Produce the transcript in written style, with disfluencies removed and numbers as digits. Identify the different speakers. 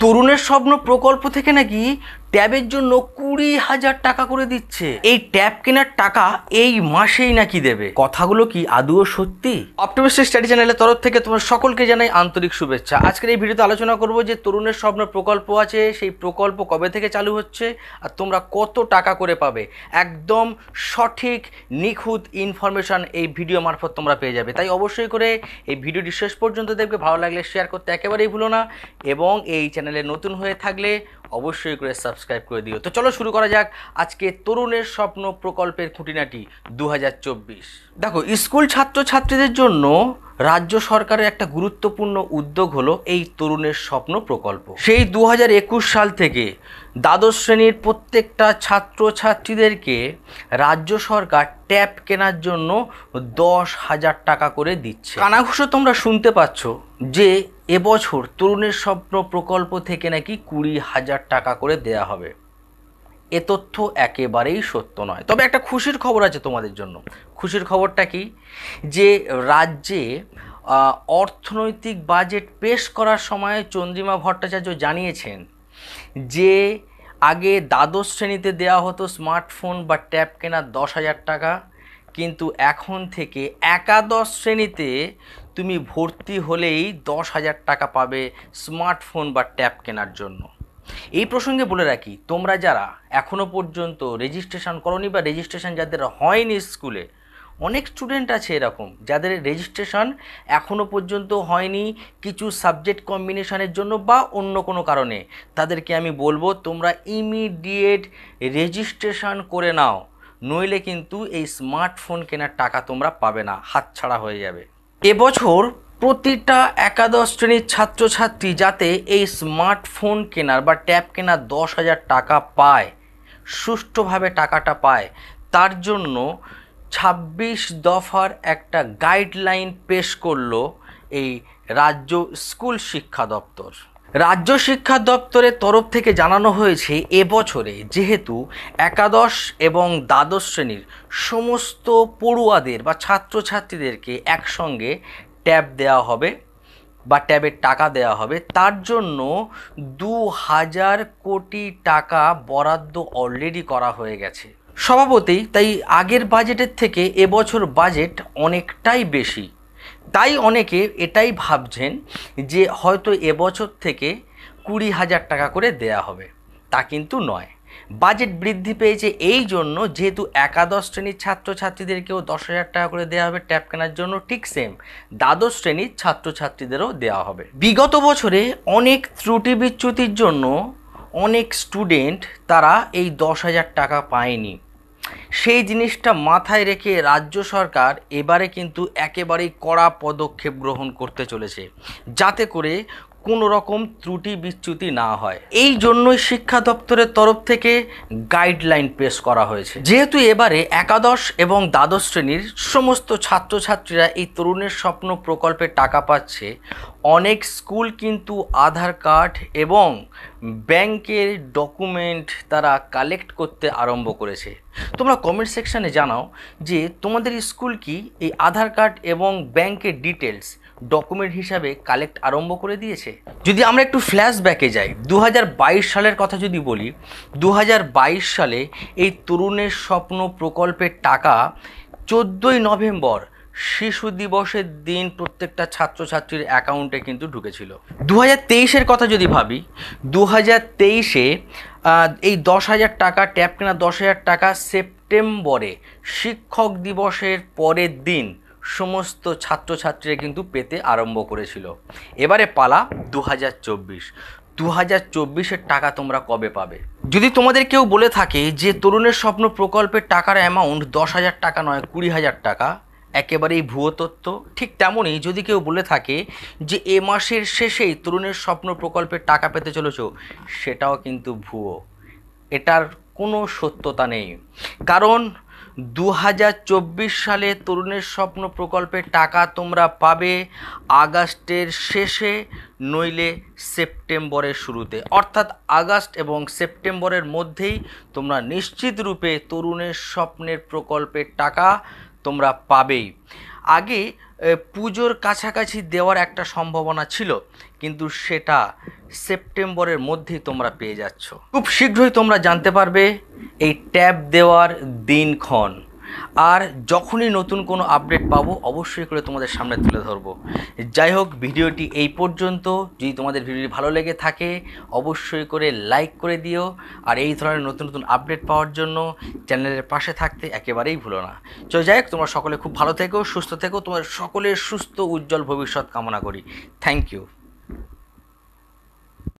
Speaker 1: তরুণের স্বপ্ন প্রকল্প থেকে নাকি ট্যাবের জন্য 20,000 টাকা করে দিচ্ছে। এই ট্যাব কেনার টাকা এই মাসেই নাকি দেবে। কথাগুলো কি আদৌ সত্যি? অপটিমিস্টিক স্টাডি চ্যানেলের তরফ থেকে তোমার সকলকে জানাই আন্তরিক শুভেচ্ছা। আজকের এই ভিডিওতে আলোচনা করব যে তরুণের স্বপ্ন প্রকল্প আছে, সেই প্রকল্প কবে থেকে চালু হচ্ছে আর তোমরা কত টাকা করে পাবে। একদম সঠিক নিখুঁত ইনফরমেশন এই ভিডিও মারফত তোমরা পেয়ে যাবে। তাই অবশ্যই করে এই ভিডিওটি শেষ পর্যন্ত দেখবে। ভালো লাগলে শেয়ার করতে একেবারেই ভুলো না, এবং এই চ্যানেলে নতুন হয়ে থাকলে অবশ্যই করে সাবস্ক্রাইব করে দিও। তো চলো শুরু করা যাক আজকে তরুণের স্বপ্ন প্রকল্পের খুঁটিনাটি 2024। দেখো, স্কুল ছাত্রছাত্রীদের জন্য রাজ্য সরকারের একটা গুরুত্বপূর্ণ উদ্যোগ হলো এই তরুণের স্বপ্ন প্রকল্প। সেই 2021 সাল থেকে দ্বাদশ শ্রেণীর প্রত্যেকটা ছাত্রছাত্রীদেরকে রাজ্য সরকার ট্যাব কেনার জন্য 10,000 টাকা করে দিচ্ছে। কানাঘুষো তোমরা শুনতে পাচ্ছ যে এবছর তরুণের স্বপ্ন প্রকল্প থেকে নাকি 20,000 টাকা করে দেয়া হবে। এ তথ্য একেবারেই সত্য নয়। তবে একটা খুশির খবর আছে তোমাদের জন্য। খুশির খবরটা কি, যে রাজ্যে অর্থনৈতিক বাজেট পেশ করার সময় চন্দ্রিমা ভট্টাচার্য জানিয়েছেন যে আগে দ্বাদশ শ্রেণীতে দেওয়া হতো স্মার্টফোন বা ট্যাব কেনার 10,000 টাকা, কিন্তু এখন থেকে একাদশ শ্রেণীতে তুমি ভর্তি হলেই 10,000 টাকা পাবে স্মার্টফোন বা ট্যাব কেনার জন্য। এই প্রসঙ্গে বলে রাখি, তোমরা যারা এখনও পর্যন্ত রেজিস্ট্রেশন করোনি বা রেজিস্ট্রেশন যাদের হয়নি, স্কুলে অনেক স্টুডেন্ট আছে এরকম যাদের রেজিস্ট্রেশন এখনও পর্যন্ত হয়নি কিছু সাবজেক্ট কম্বিনেশনের জন্য বা অন্য কোনো কারণে, তাদেরকে আমি বলবো তোমরা ইমিডিয়েট রেজিস্ট্রেশন করে নাও, নইলে কিন্তু এই স্মার্টফোন কেনার টাকা তোমরা পাবে না, হাতছাড়া হয়ে যাবে। এবছর প্রতিটা একাদশ শ্রেণীর ছাত্রছাত্রী যাতে এই স্মার্টফোন কেনার বা ট্যাব কেনার 10,000 টাকা পায়, সুষ্ঠুভাবে টাকাটা পায়, তার জন্য 26 দফার একটা গাইডলাইন পেশ করলো এই রাজ্য স্কুল শিক্ষা দপ্তর। রাজ্য শিক্ষা দপ্তরের তরফ থেকে জানানো হয়েছে এবছরে যেহেতু একাদশ এবং দ্বাদশ শ্রেণীর সমস্ত পড়ুয়াদের বা ছাত্রছাত্রীদেরকে একসঙ্গে ট্যাব দেওয়া হবে বা ট্যাবের টাকা দেওয়া হবে, তার জন্য 2,000 কোটি টাকা বরাদ্দ অলরেডি করা হয়ে গেছে স্বভাবতই। তাই আগের বাজেটের থেকে এবছর বাজেট অনেকটাই বেশি। তাই অনেকে এটাই ভাবছেন যে হয়তো এবছর থেকে 20,000 টাকা করে দেয়া হবে। তা কিন্তু নয়, বাজেট বৃদ্ধি পেয়েছে এই জন্য যেহেতু একাদশ শ্রেণীর ছাত্রছাত্রীদেরকেও 10,000 টাকা করে দেওয়া হবে ট্যাব কেনার জন্য, ঠিক সেম দ্বাদশ শ্রেণীর ছাত্রছাত্রীদেরও দেওয়া হবে। বিগত বছরে অনেক ত্রুটি বিচ্যুতির জন্য অনেক স্টুডেন্ট তারা এই 10,000 টাকা পায়নি। সেই জিনিসটা মাথায় রেখে রাজ্য সরকার এবারে কিন্তু একেবারেই কড়া পদক্ষেপ গ্রহণ করতে চলেছে যাতে করে কোনো রকম ত্রুটি বিচ্যুতি না হয়। এই জন্যই শিক্ষা দপ্তরের তরফ থেকে গাইডলাইন পেশ করা হয়েছে। যেহেতু এবারে একাদশ এবং দ্বাদশ শ্রেণীর সমস্ত ছাত্রছাত্রীরা এই তরুণের স্বপ্ন প্রকল্পে টাকা পাচ্ছে, অনেক স্কুল কিন্তু আধার কার্ড এবং ব্যাংকের ডকুমেন্ট তারা কালেক্ট করতে আরম্ভ করেছে। তোমরা কমেন্ট সেকশানে জানাও যে তোমাদের স্কুল কি এই আধার কার্ড এবং ব্যাংকের ডিটেলস ডকুমেন্ট হিসাবে কালেক্ট আরম্ভ করে দিয়েছে। যদি আমরা একটু ফ্ল্যাশব্যাকে যাই, 2022 সালের কথা যদি বলি, 2022 সালে এই তরুণের স্বপ্ন প্রকল্পের টাকা 14ই নভেম্বর শিশু দিবসের দিন প্রত্যেকটা ছাত্রছাত্রীর অ্যাকাউন্টে কিন্তু ঢুকেছিল। 2023-এর কথা যদি ভাবি, 2023-এ এই 10,000 টাকা ট্যাব কেনা 10,000 টাকা সেপ্টেম্বরে শিক্ষক দিবসের পরের দিন সমস্ত ছাত্রছাত্রীরা কিন্তু পেতে আরম্ভ করেছিল। এবারে পালা 2024-এর টাকা তোমরা কবে পাবে? যদি তোমাদের কেউ বলে থাকে যে তরুণের স্বপ্ন প্রকল্পের টাকার অ্যামাউন্ট 10,000 টাকা নয় 20,000 টাকা, একেবারেই ভুয়ো তথ্য। ঠিক তেমনই যদি কেউ বলে থাকে যে এ মাসের শেষেই তরুণের স্বপ্ন প্রকল্পের টাকা পেতে চলেছ, সেটাও কিন্তু ভুয়ো। এটার কোনো সত্যতা নেই, কারণ 2024 সালে তরুণের স্বপ্ন প্রকল্পের টাকা তোমরা পাবে আগস্টের শেষে নইলে সেপ্টেম্বরের শুরুতে, অর্থাৎ আগস্ট এবং সেপ্টেম্বরের মধ্যেই তোমরা নিশ্চিত রূপে তরুণের স্বপ্নের প্রকল্পের টাকা তোমরা পাবেই। আগে পুজোর কাছাকাছি দেওয়ার একটা সম্ভাবনা ছিল, কিন্তু সেটা সেপ্টেম্বরের মধ্যেই তোমরা পেয়ে যাচ্ছ। খুব শীঘ্রই তোমরা জানতে পারবে এই ট্যাব দেওয়ার দিনক্ষণ। আর যখনই নতুন কোনো আপডেট পাবো অবশ্যই করে তোমাদের সামনে তুলে ধরবো। যাই হোক, ভিডিওটি এই পর্যন্ত। যদি তোমাদের ভিডিওটি ভালো লেগে থাকে অবশ্যই করে লাইক করে দিও। আর এই ধরনের নতুন নতুন আপডেট পাওয়ার জন্য চ্যানেলের পাশে থাকতে একেবারেই ভুলো না। যাই হোক, তোমরা সকলে খুব ভালো থেকো, সুস্থ থেকো। তোমার সকলের সুস্থ উজ্জ্বল ভবিষ্যৎ কামনা করি। Thank you.